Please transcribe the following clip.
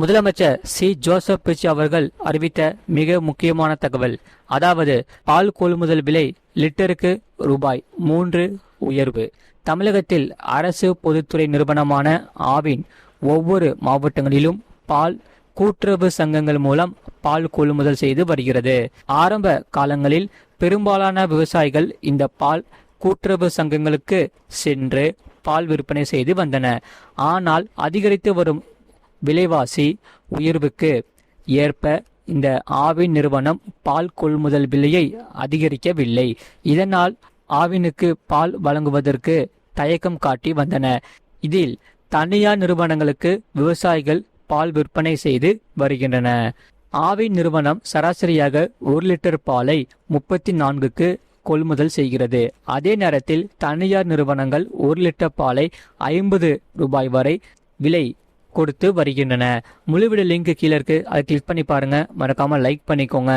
முதலமைச்சர் C Joseph பிச்சி அவர்கள் அறிவித்த மிக முக்கியமான தகவல், அதாவது பால் கொள்முதல் விலை லிட்டருக்கு ரூபாய் 3 உயர்வு. தமிழகத்தில் அரசு பொதுத்துறை நிறுவனமான ஆவின் ஒவ்வொரு மாவட்டங்களிலும் பால் கூட்டுறவு சங்கங்கள் மூலம் பால் கொள்முதல் செய்து வருகிறது. ஆரம்ப காலங்களில் பெரும்பாலான விவசாயிகள் இந்த பால் கூட்டுறவு சங்கங்களுக்கு சென்று பால் விற்பனை செய்து வந்தன. ஆனால் அதிகரித்து வரும் விலைவாசி உயர்வுக்கு ஏற்ப இந்த ஆவின் நிறுவனம் பால் கொள்முதல் விலையை அதிகரிக்கவில்லை. இதனால் ஆவினுக்கு பால் வழங்குவதற்கு தயக்கம் காட்டி வந்தன. இதில் தனியார் நிறுவனங்களுக்கு விவசாயிகள் பால் விற்பனை செய்து வருகின்றன. ஆவின் நிறுவனம் சராசரியாக 1 லிட்டர் பாலை 34க்கு கொள்முதல் செய்கிறது. அதே நேரத்தில் தனியார் நிறுவனங்கள் 1 லிட்டர் பாலை 50 ரூபாய் வரை விலை கொடுத்து வருகின்றன. முழு வீடியோ லிங்க் கீழே இருக்கு, அதை கிளிக் பண்ணி பாருங்க. மறக்காம லைக் பண்ணிக்கோங்க.